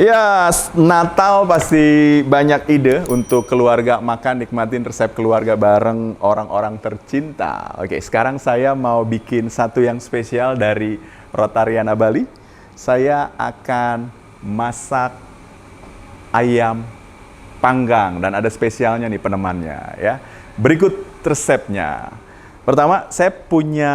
Ya, Natal pasti banyak ide untuk keluarga makan, nikmatin resep keluarga bareng orang-orang tercinta. Oke, sekarang saya mau bikin satu yang spesial dari Rotariana Bali. Saya akan masak ayam panggang dan ada spesialnya nih penemannya ya. Berikut resepnya. Pertama, saya punya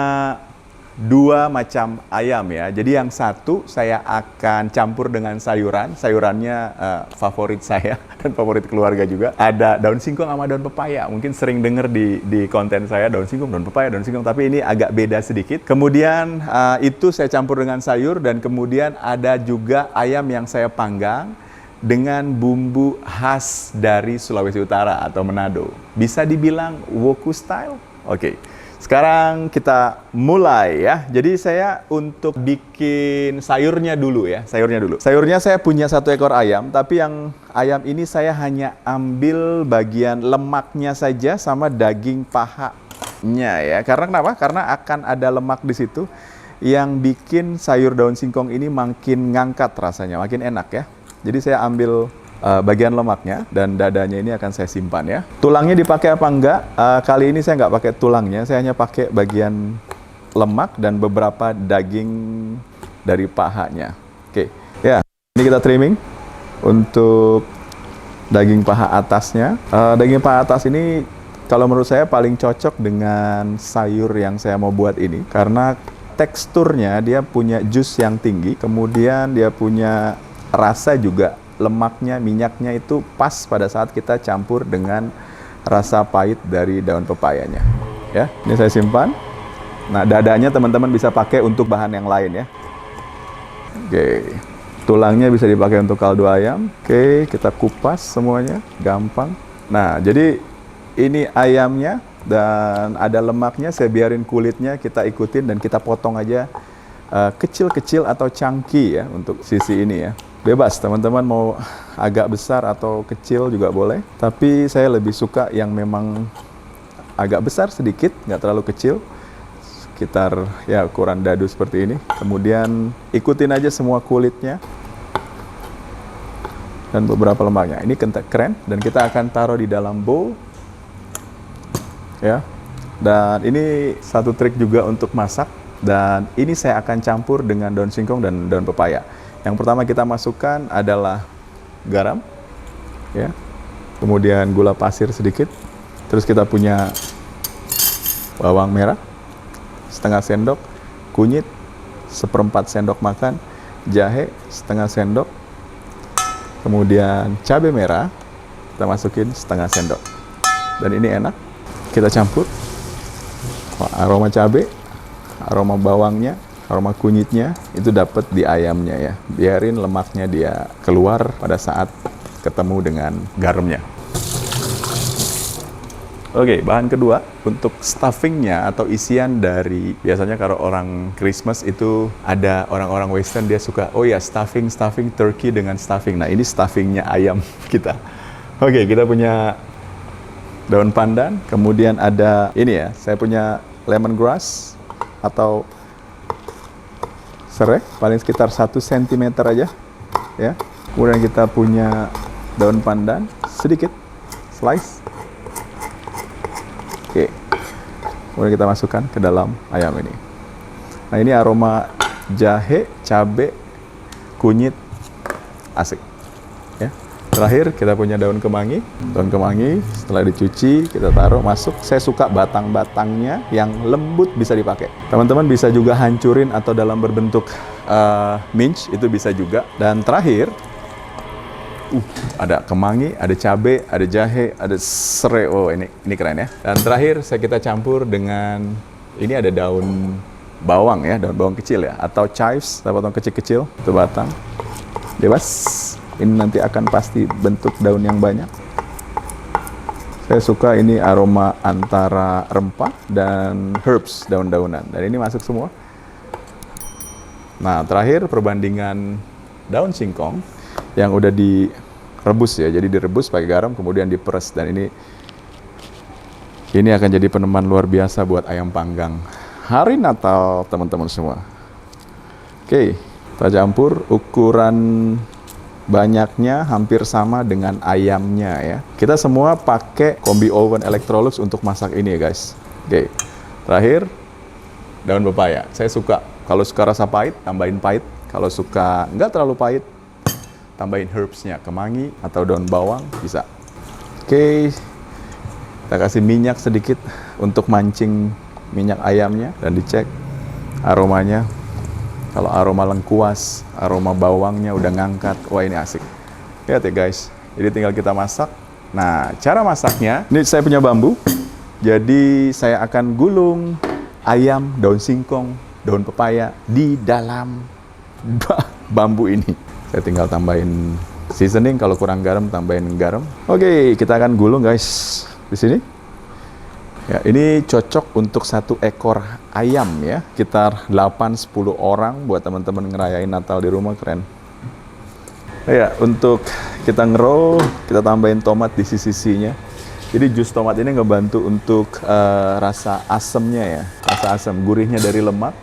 dua macam ayam ya. Jadi yang satu saya akan campur dengan sayuran. Sayurannya favorit saya dan favorit keluarga juga. Ada daun singkong sama daun pepaya. Mungkin sering dengar di konten saya daun singkong, daun pepaya, daun singkong. Tapi ini agak beda sedikit. Kemudian itu saya campur dengan sayur dan kemudian ada juga ayam yang saya panggang dengan bumbu khas dari Sulawesi Utara atau Manado. Bisa dibilang woku style. Oke. Sekarang kita mulai ya. Jadi saya untuk bikin sayurnya dulu ya. Sayurnya saya punya satu ekor ayam, tapi yang ayam ini saya hanya ambil bagian lemaknya saja sama daging pahanya ya. Karena kenapa? Karena akan ada lemak di situ yang bikin sayur daun singkong ini makin ngangkat rasanya, makin enak ya. Jadi saya ambil bagian lemaknya dan dadanya ini akan saya simpan ya. Tulangnya dipakai apa enggak? Kali ini saya nggak pakai tulangnya, saya hanya pakai bagian lemak dan beberapa daging dari pahanya. Oke, ya ini kita trimming untuk daging paha atasnya. Daging paha atas ini kalau menurut saya paling cocok dengan sayur yang saya mau buat ini karena teksturnya dia punya jus yang tinggi, kemudian dia punya rasa juga. Lemaknya, minyaknya itu pas pada saat kita campur dengan rasa pahit dari daun pepayanya. Ya, ini saya simpan. Nah, dadanya teman-teman bisa pakai untuk bahan yang lain ya. Oke, tulangnya bisa dipakai untuk kaldu ayam. Oke, kita kupas semuanya, gampang. Nah, jadi ini ayamnya dan ada lemaknya. Saya biarin kulitnya kita ikutin dan kita potong aja kecil-kecil atau chunky ya untuk sisi ini ya. Bebas, teman-teman mau agak besar atau kecil juga boleh. Tapi saya lebih suka yang memang agak besar sedikit, nggak terlalu kecil. Sekitar ya ukuran dadu seperti ini. Kemudian ikutin aja semua kulitnya. Dan beberapa lemaknya. Ini keren dan kita akan taruh di dalam bowl. Ya. Dan ini satu trik juga untuk masak. Dan ini saya akan campur dengan daun singkong dan daun pepaya. Yang pertama kita masukkan adalah garam, ya. Kemudian gula pasir sedikit. Terus kita punya bawang merah, setengah sendok, kunyit, 1/4 sendok makan, jahe, setengah sendok. Kemudian cabai merah, kita masukin setengah sendok. Dan ini enak, kita campur. Aroma cabai, aroma bawangnya, aroma kunyitnya itu dapat di ayamnya ya. Biarin lemaknya dia keluar pada saat ketemu dengan garamnya. Oke, bahan kedua untuk stuffingnya atau isian dari biasanya kalau orang Christmas itu ada orang-orang Western dia suka oh ya stuffing turkey dengan stuffing. Nah ini stuffingnya ayam kita. Oke, kita punya daun pandan, kemudian ada ini ya, saya punya lemongrass atau serai, paling sekitar 1 cm aja ya. Kemudian kita punya daun pandan sedikit slice. Oke. Kemudian kita masukkan ke dalam ayam ini. Nah, ini aroma jahe, cabai, kunyit asik ya. Terakhir kita punya daun kemangi. Daun kemangi setelah dicuci kita taruh masuk. Saya suka batang-batangnya yang lembut bisa dipakai. Teman-teman bisa juga hancurin atau dalam berbentuk mince itu bisa juga. Dan terakhir ada kemangi, ada cabai, ada jahe, ada serai. Oh ini keren ya. Dan terakhir kita campur dengan ini ada daun bawang ya, daun bawang kecil ya atau chives, kita potong kecil-kecil itu batang. Bebas. Ini nanti akan pasti bentuk daun yang banyak. Saya suka ini aroma antara rempah dan herbs, daun-daunan. Dan ini masuk semua. Nah, terakhir perbandingan daun singkong yang udah direbus ya. Jadi direbus pakai garam, kemudian diperes. Dan ini akan jadi peneman luar biasa buat ayam panggang hari Natal, teman-teman semua. Oke, kita campur ukuran banyaknya hampir sama dengan ayamnya ya. Kita semua pakai kombi oven Electrolux untuk masak ini ya guys. Oke, terakhir daun pepaya. Saya suka, kalau suka rasa pahit, tambahin pahit. Kalau suka nggak terlalu pahit, tambahin herbsnya, kemangi atau daun bawang bisa. Oke, kita kasih minyak sedikit untuk mancing minyak ayamnya dan dicek aromanya. Kalau aroma lengkuas, aroma bawangnya udah ngangkat, wah ini asik. Lihat ya guys, jadi tinggal kita masak. Nah, cara masaknya, ini saya punya bambu. Jadi saya akan gulung ayam, daun singkong, daun pepaya di dalam bambu ini. Saya tinggal tambahin seasoning, kalau kurang garam tambahin garam. Oke, kita akan gulung guys di sini. Ya, ini cocok untuk 1 ekor ayam ya, sekitar 8-10 orang buat teman-teman ngerayain Natal di rumah, keren. Ya, untuk kita ngeroll, kita tambahin tomat di sisi-sisinya. Jadi jus tomat ini ngebantu untuk rasa asemnya ya, rasa asam, gurihnya dari lemak.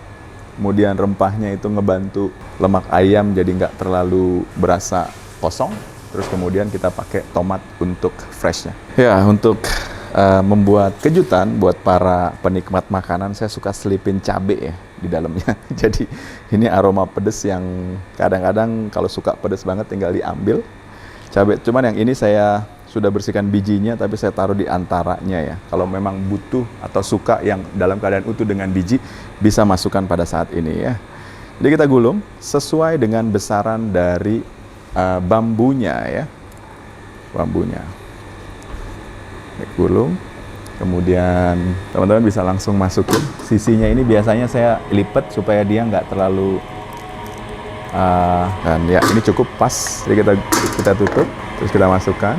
Kemudian rempahnya itu ngebantu lemak ayam jadi nggak terlalu berasa kosong. Terus kemudian kita pakai tomat untuk freshnya. Ya, untuk membuat kejutan buat para penikmat makanan, saya suka selipin cabai ya di dalamnya. Jadi ini aroma pedas yang kadang-kadang kalau suka pedas banget tinggal diambil cabai. Cuman yang ini saya sudah bersihkan bijinya, tapi saya taruh di antaranya ya. Kalau memang butuh atau suka yang dalam keadaan utuh dengan biji, bisa masukkan pada saat ini ya. Jadi kita gulung sesuai dengan besaran dari bambunya ya. Bambunya. Gulung, kemudian teman-teman bisa langsung masukin. Sisinya ini biasanya saya lipat supaya dia nggak terlalu dan ya ini cukup pas. Jadi kita tutup, terus kita masukkan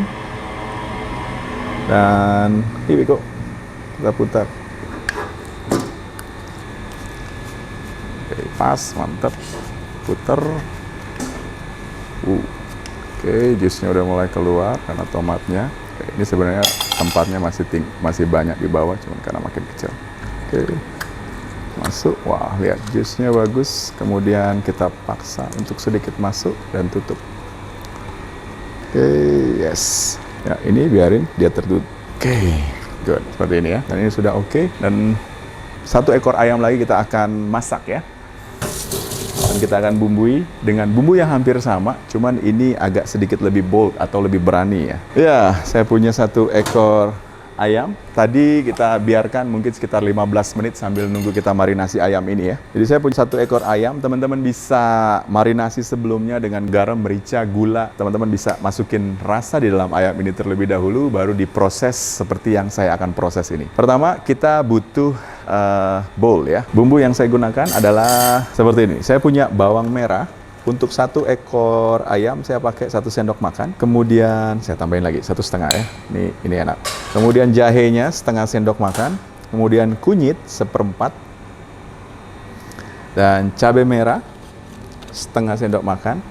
dan ini kok kita putar. Oke, pas, mantap, putar. Oke, jusnya udah mulai keluar karena tomatnya. Oke, ini sebenarnya tempatnya masih banyak di bawah, cuman karena makin kecil. Oke, masuk. Wah, lihat jusnya bagus. Kemudian kita paksa untuk sedikit masuk dan tutup. Oke, yes. Ya, ini biarin dia tertutup. Oke, good. Seperti ini ya. Dan ini sudah oke. Dan 1 ekor ayam lagi kita akan masak ya. Dan kita akan bumbui dengan bumbu yang hampir sama, cuman ini agak sedikit lebih bold atau lebih berani ya. Ya, saya punya 1 ekor ayam. Tadi kita biarkan mungkin sekitar 15 menit sambil nunggu kita marinasi ayam ini ya. Jadi saya punya 1 ekor ayam, teman-teman bisa marinasi sebelumnya dengan garam, merica, gula. Teman-teman bisa masukin rasa di dalam ayam ini terlebih dahulu, baru diproses seperti yang saya akan proses ini. Pertama, kita butuh bowl ya. Bumbu yang saya gunakan adalah seperti ini. Saya punya bawang merah. Untuk 1 ekor ayam saya pakai 1 sendok makan. Kemudian saya tambahin lagi 1,5 ya. Ini enak. Kemudian jahenya 1/2 sendok makan. Kemudian kunyit 1/4. Dan cabai merah 1/2 sendok makan.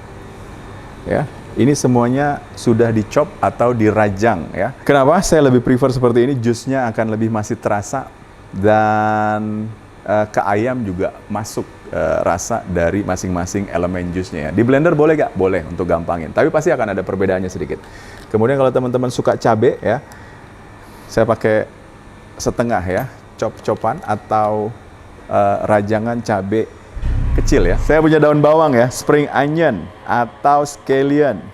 Ya. Ini semuanya sudah dicop atau dirajang ya. Kenapa saya lebih prefer seperti ini? Jusnya akan lebih masih terasa dan ke ayam juga masuk rasa dari masing-masing elemen jusnya ya. Di blender boleh gak? Boleh untuk gampangin. Tapi pasti akan ada perbedaannya sedikit. Kemudian kalau teman-teman suka cabai ya, saya pakai 1/2 ya, cop-copan atau rajangan cabai kecil ya. Saya punya daun bawang ya, spring onion atau scallion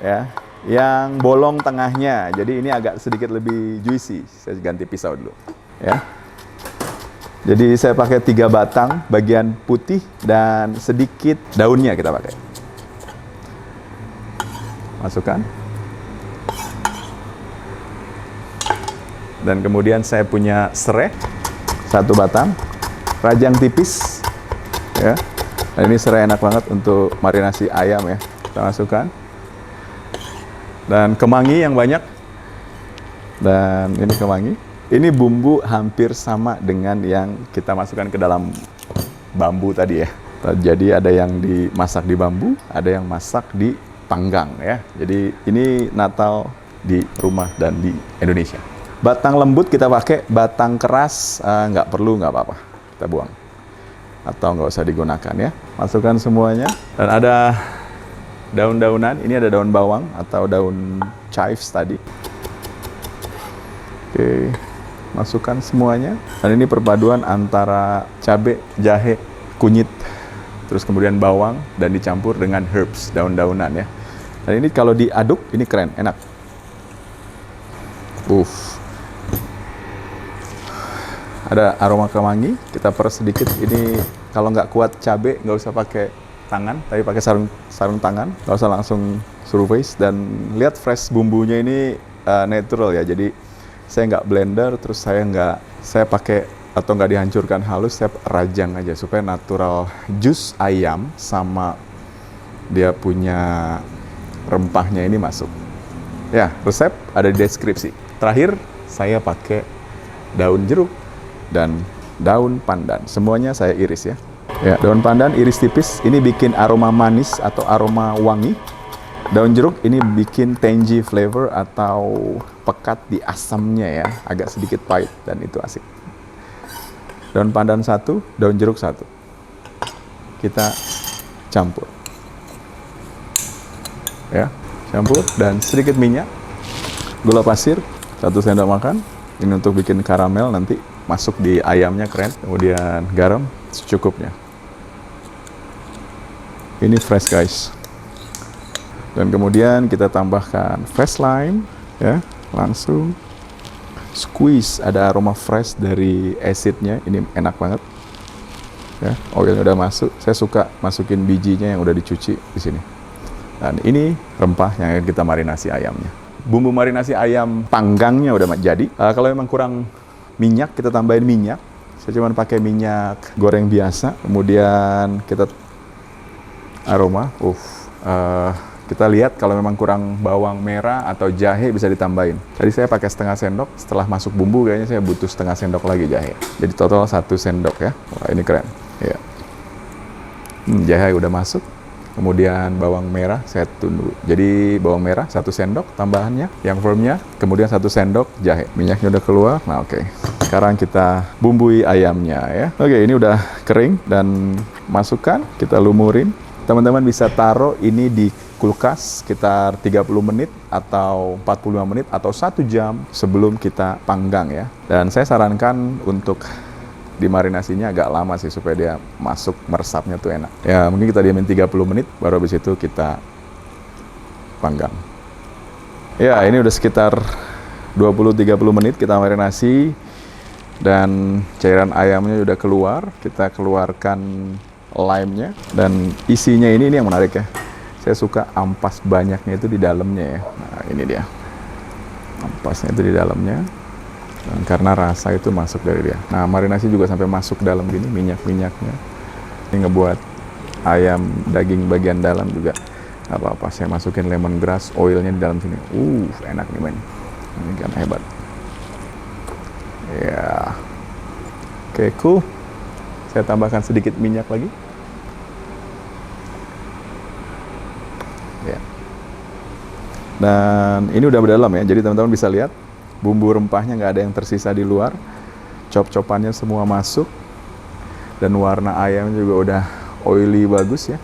ya, yang bolong tengahnya. Jadi ini agak sedikit lebih juicy. Saya ganti pisau dulu ya. Jadi saya pakai 3 batang bagian putih dan sedikit daunnya kita pakai. Masukkan. Dan kemudian saya punya serai 1 batang, rajang tipis ya. Dan ini serai enak banget untuk marinasi ayam ya. Kita masukkan. Dan kemangi yang banyak. Dan ini kemangi. Ini bumbu hampir sama dengan yang kita masukkan ke dalam bambu tadi ya. Jadi ada yang dimasak di bambu, ada yang masak di panggang ya. Jadi ini Natal di rumah dan di Indonesia. Batang lembut kita pakai, batang keras nggak perlu, nggak apa-apa. Kita buang. Atau nggak usah digunakan ya. Masukkan semuanya. Dan ada daun-daunan. Ini ada daun bawang atau daun chives tadi. Oke, masukkan semuanya. Dan ini perpaduan antara cabai, jahe, kunyit, terus kemudian bawang, dan dicampur dengan herbs, daun-daunan ya. Dan ini kalau diaduk, ini keren, enak. Ada aroma kemangi, kita peres sedikit. Ini kalau nggak kuat cabai, nggak usah pakai tangan, tapi pakai sarung tangan. Nggak usah langsung surface. Dan lihat fresh bumbunya ini natural ya. Jadi saya nggak blender, terus saya pakai atau nggak dihancurkan halus, saya rajang aja supaya natural jus ayam sama dia punya rempahnya ini masuk. Ya, resep ada di deskripsi. Terakhir, saya pakai daun jeruk dan daun pandan. Semuanya saya iris ya. Ya, daun pandan iris tipis. Ini bikin aroma manis atau aroma wangi. Daun jeruk ini bikin tangy flavor atau pekat di asamnya ya. Agak sedikit pahit dan itu asik. Daun pandan satu, daun jeruk satu. Kita campur. Ya, campur dan sedikit minyak. Gula pasir 1 sendok makan. Ini untuk bikin karamel nanti masuk di ayamnya keren. Kemudian garam secukupnya. Ini fresh guys. Dan kemudian kita tambahkan fresh lime ya, langsung squeeze, ada aroma fresh dari acidnya, ini enak banget. Ya, oilnya udah masuk. Saya suka masukin bijinya yang udah dicuci di sini. Dan ini rempah yang kita marinasi ayamnya. Bumbu marinasi ayam panggangnya udah jadi. Kalau memang kurang minyak, kita tambahin minyak. Saya cuma pakai minyak goreng biasa. Kemudian kita aroma. Kita lihat kalau memang kurang bawang merah atau jahe bisa ditambahin. Tadi saya pakai setengah sendok, setelah masuk bumbu kayaknya saya butuh setengah sendok lagi jahe. Jadi total 1 sendok ya. Wah ini keren. Ya. Jahe udah masuk. Kemudian bawang merah saya tunggu. Jadi bawang merah 1 sendok tambahannya, yang firmnya. Kemudian 1 sendok jahe. Minyaknya udah keluar. Nah oke. Sekarang kita bumbui ayamnya ya. Oke, ini udah kering dan masukkan, kita lumurin. Teman-teman bisa taruh ini di kulkas sekitar 30 menit atau 45 menit atau 1 jam sebelum kita panggang ya. Dan saya sarankan untuk dimarinasinya agak lama sih supaya dia masuk meresapnya tuh enak. Ya mungkin kita diamin 30 menit baru habis itu kita panggang. Ya ini udah sekitar 20-30 menit kita marinasi dan cairan ayamnya udah keluar. Kita keluarkan lime-nya dan isinya ini yang menarik ya. Saya suka ampas banyaknya itu di dalamnya ya. Nah ini dia. Ampasnya itu di dalamnya. Dan karena rasa itu masuk dari dia. Nah marinasi juga sampai masuk dalam gini minyak-minyaknya. Ini ngebuat ayam daging bagian dalam juga apa-apa. Saya masukin lemongrass, oilnya di dalam sini. Enak nih men. Ini kan hebat. Ya. Oke, cool. Saya tambahkan sedikit minyak lagi. Ya. Dan ini udah berdalam ya, jadi teman-teman bisa lihat bumbu rempahnya nggak ada yang tersisa di luar. Cop-copannya semua masuk. Dan warna ayam juga udah oily bagus ya.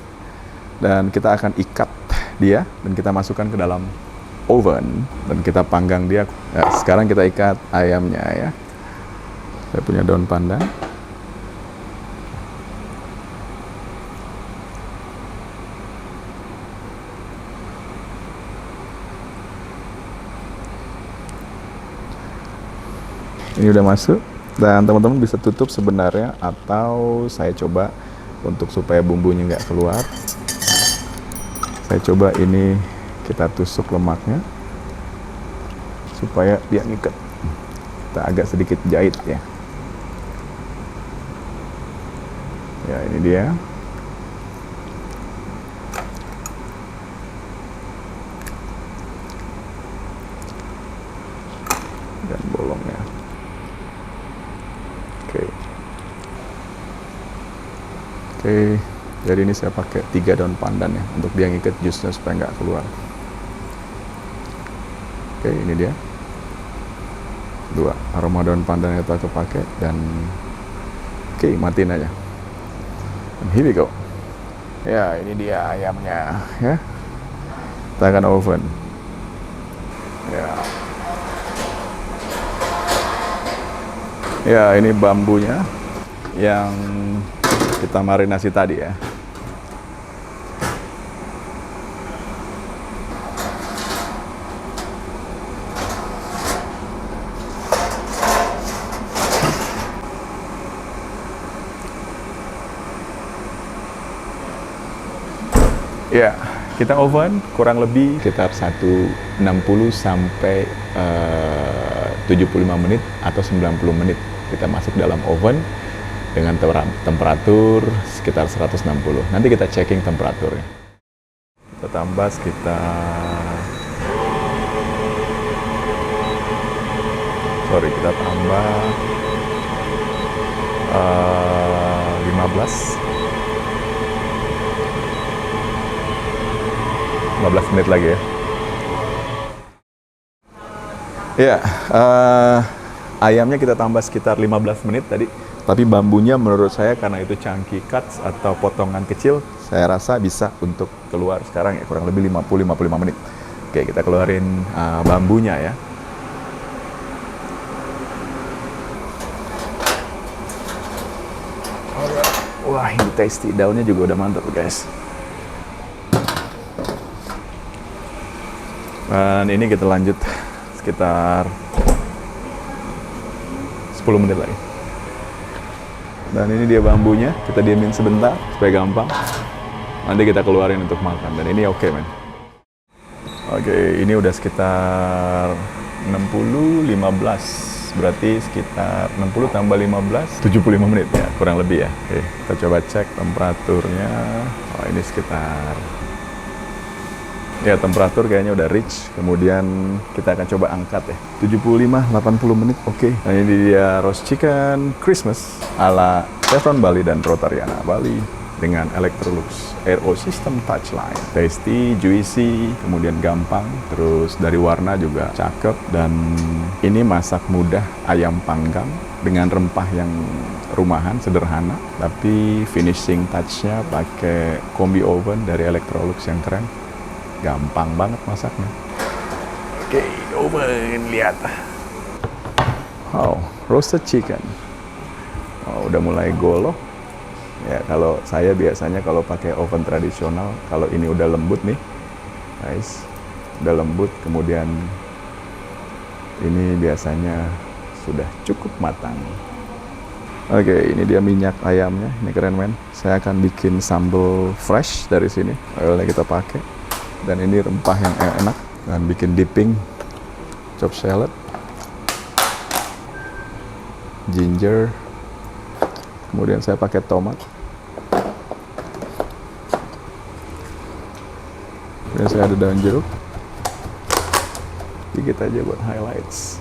Dan kita akan ikat dia dan kita masukkan ke dalam oven dan kita panggang dia. Nah, sekarang kita ikat ayamnya ya. Saya punya daun pandan. Ini udah masuk dan teman-teman bisa tutup sebenarnya atau saya coba untuk supaya bumbunya nggak keluar. Saya coba ini kita tusuk lemaknya supaya dia ngikat. Kita agak sedikit jahit ya. Ya ini dia. Dan bolongnya. Oke, jadi ini saya pakai 3 daun pandan ya untuk dia ngikat jusnya supaya nggak keluar. Oke, ini dia 2 aroma daun pandan yang kita pakai dan oke, matiin aja. And here we go. Ya, ini dia ayamnya ya. Kita akan oven. Ya. Ya, ini bambunya yang kita marinasi tadi ya. Ya, kita oven kurang lebih sekitar 160 sampai 75 menit atau 90 menit. Kita masuk dalam oven dengan temperatur sekitar 160. Nanti kita checking temperaturnya. Kita tambah kita tambah 15 menit lagi ya. Ya, ayamnya kita tambah sekitar 15 menit tadi. Tapi bambunya menurut saya karena itu chunky cuts atau potongan kecil, saya rasa bisa untuk keluar sekarang ya, kurang lebih 50-55 menit. Oke, kita keluarin bambunya ya. Wah, ini tasty. Daunnya juga udah mantap guys. Dan ini kita lanjut sekitar 10 menit lagi. Dan ini dia bambunya, kita diemin sebentar supaya gampang. Nanti kita keluarin untuk makan. Dan ini oke, men. Oke, ini udah sekitar 60-15. Berarti sekitar 60 tambah 15, 75 menit ya, kurang lebih ya. Oke, kita coba cek temperaturnya. Oh, ini sekitar... Ya, temperatur kayaknya udah reach. Kemudian kita akan coba angkat ya. 75-80 menit, oke. Nah, ini dia roast chicken Christmas ala Chevron Bali dan Rotariana Bali dengan Electrolux Aero System Touchline. Tasty, juicy, kemudian gampang. Terus dari warna juga cakep. Dan ini masak mudah ayam panggang dengan rempah yang rumahan, sederhana. Tapi finishing touch-nya pakai combi oven dari Electrolux yang keren. Gampang banget masaknya. Oke, oven, lihat. Oh, roasted chicken. Oh, udah mulai golo. Ya, kalau saya biasanya kalau pakai oven tradisional, kalau ini udah lembut nih, guys, udah lembut, kemudian ini biasanya sudah cukup matang. Oke, ini dia minyak ayamnya. Ini keren, men. Saya akan bikin sambal fresh dari sini. Oilnya kita pakai. Dan ini rempah yang enak, dan bikin dipping chop salad, ginger, kemudian saya pakai tomat, kemudian saya ada daun jeruk, dikit aja buat highlights,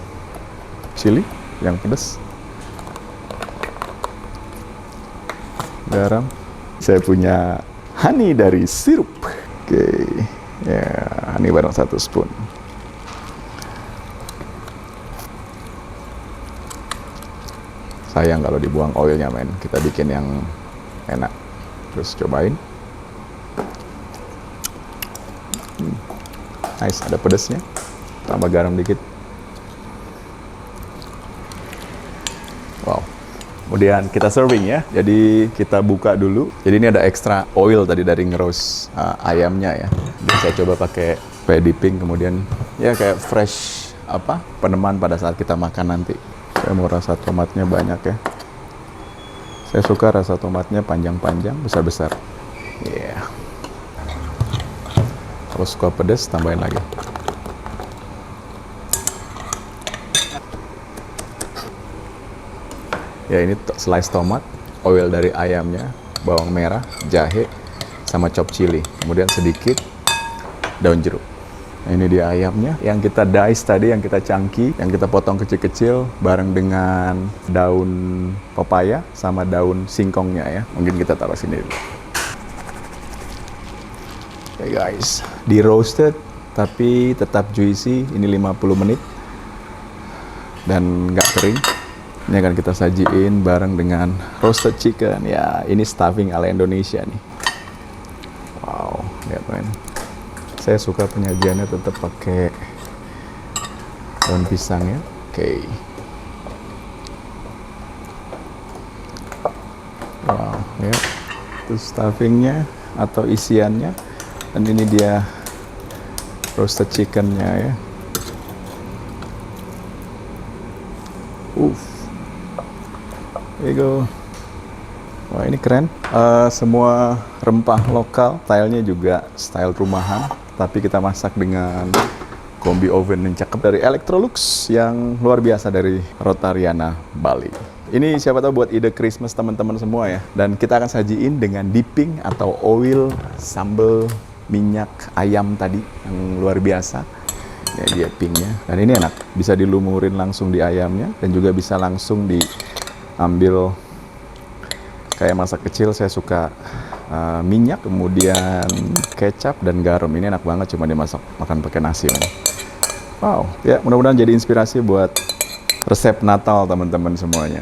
chili yang pedas, garam, saya punya honey dari sirup. Oke. Ya, ini bareng 1 spoon. Sayang kalau dibuang oilnya, men. Kita bikin yang enak. Terus cobain. Nice, ada pedasnya. Tambah garam dikit. Wow. Kemudian kita serving ya. Jadi kita buka dulu. Jadi ini ada extra oil tadi dari ngeroast ayamnya ya. Dan saya coba pakai dipping, kemudian ya kayak fresh peneman pada saat kita makan nanti. Saya mau rasa tomatnya banyak ya. Saya suka rasa tomatnya panjang-panjang, besar-besar. Yeah. Kalau suka pedas, tambahin lagi. Ya, ini slice tomat, oil dari ayamnya, bawang merah, jahe, sama chop chili. Kemudian sedikit daun jeruk. Nah, ini dia ayamnya yang kita dice tadi, yang kita chunky, yang kita potong kecil-kecil bareng dengan daun pepaya sama daun singkongnya ya. Mungkin kita taruh sini dulu. Oke guys, di roasted tapi tetap juicy. Ini 50 menit dan nggak kering. Ini akan kita sajiin bareng dengan roasted chicken. Ya, ini stuffing ala Indonesia nih. Wow, lihat men. Saya suka penyajiannya tetap pakai daun pisang ya. Oke. Wow, ya. Terus stuffingnya atau isiannya. Dan ini dia roasted chickennya ya. There you go. Wah, ini keren. Semua rempah lokal, stylenya juga style rumahan, tapi kita masak dengan kombi oven yang cakep dari Electrolux yang luar biasa dari Rotariana Bali. Ini siapa tahu buat ide Christmas teman-teman semua ya. Dan kita akan sajiin dengan dipping atau oil sambal minyak ayam tadi yang luar biasa. Ya, dia pinknya. Dan ini enak, bisa dilumurin langsung di ayamnya dan juga bisa langsung diambil kayak masak kecil. Saya suka minyak, kemudian kecap dan garam. Ini enak banget, cuma dimasak makan pakai nasi. Wow, ya mudah-mudahan jadi inspirasi buat resep Natal teman-teman semuanya.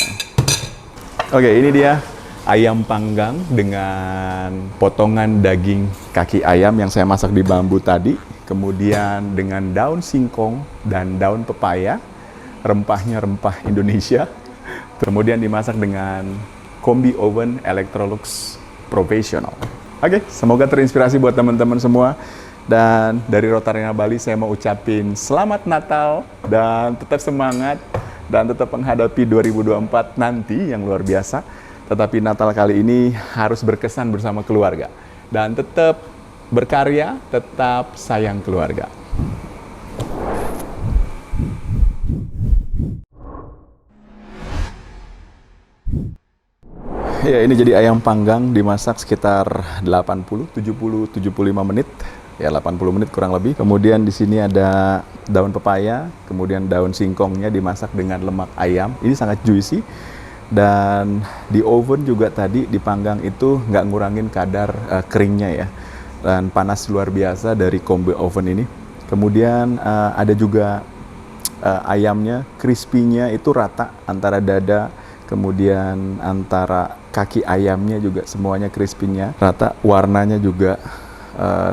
Oke, ini dia ayam panggang dengan potongan daging kaki ayam yang saya masak di bambu tadi. Kemudian dengan daun singkong dan daun pepaya. Rempahnya rempah Indonesia. Kemudian dimasak dengan kombi oven Electrolux Professional. Oke, semoga terinspirasi buat teman-teman semua. Dan dari Rotariana Bali saya mau ucapin selamat Natal dan tetap semangat dan tetap menghadapi 2024 nanti yang luar biasa. Tetapi Natal kali ini harus berkesan bersama keluarga dan tetap berkarya, tetap sayang keluarga. Ya, ini jadi ayam panggang dimasak sekitar 80, 70, 75 menit. Ya, 80 menit kurang lebih. Kemudian di sini ada daun pepaya, kemudian daun singkongnya dimasak dengan lemak ayam. Ini sangat juicy. Dan di oven juga tadi dipanggang itu nggak ngurangin kadar keringnya ya. Dan panas luar biasa dari kombi oven ini. Kemudian ada juga ayamnya, crispy-nya itu rata antara dada, kemudian antara kaki ayamnya juga semuanya crispy-nya rata, warnanya juga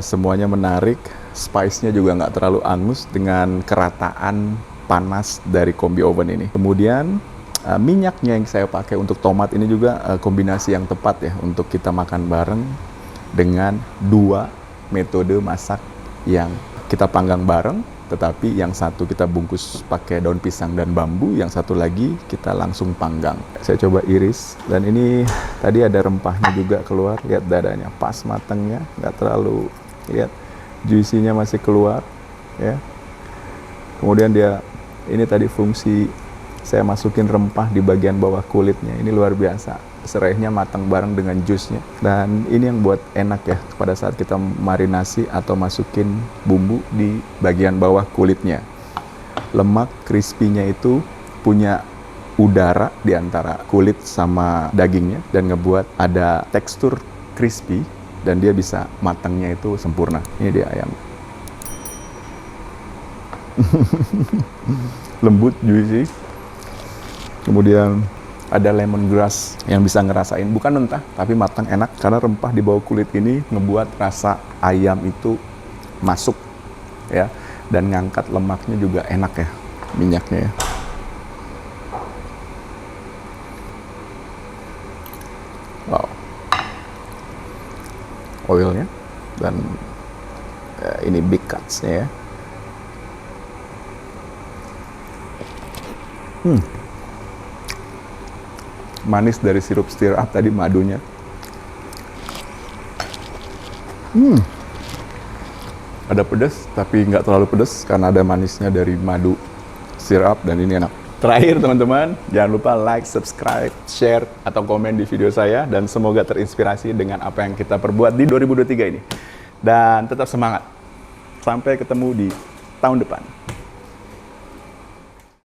semuanya menarik, spice-nya juga nggak terlalu angus dengan kerataan panas dari kombi oven ini. Kemudian minyaknya yang saya pakai untuk tomat ini juga kombinasi yang tepat ya untuk kita makan bareng dengan dua metode masak yang kita panggang bareng, tetapi yang satu kita bungkus pakai daun pisang dan bambu, yang satu lagi kita langsung panggang. Saya coba iris, dan ini tadi ada rempahnya juga keluar. Lihat dadanya, pas matangnya, nggak terlalu, lihat juicy-nya masih keluar, ya. Kemudian dia, ini tadi fungsi saya masukin rempah di bagian bawah kulitnya. Ini luar biasa. Serainya matang bareng dengan jusnya. Dan ini yang buat enak ya pada saat kita marinasi atau masukin bumbu di bagian bawah kulitnya. Lemak crispy-nya itu punya udara di antara kulit sama dagingnya dan ngebuat ada tekstur crispy dan dia bisa matangnya itu sempurna. Ini dia ayam. Lembut, juicy. Kemudian ada lemongrass yang bisa ngerasain, bukan mentah, tapi matang enak. Karena rempah di bawah kulit ini ngebuat rasa ayam itu masuk, ya. Dan ngangkat lemaknya juga enak ya, minyaknya ya. Wow. Oilnya, dan ini big cuts-nya ya. Manis dari sirup stir up tadi, madunya. Ada pedas, tapi nggak terlalu pedas karena ada manisnya dari madu stir up, dan ini enak. Terakhir teman-teman, jangan lupa like, subscribe, share, atau komen di video saya, dan semoga terinspirasi dengan apa yang kita perbuat di 2023 ini. Dan tetap semangat. Sampai ketemu di tahun depan.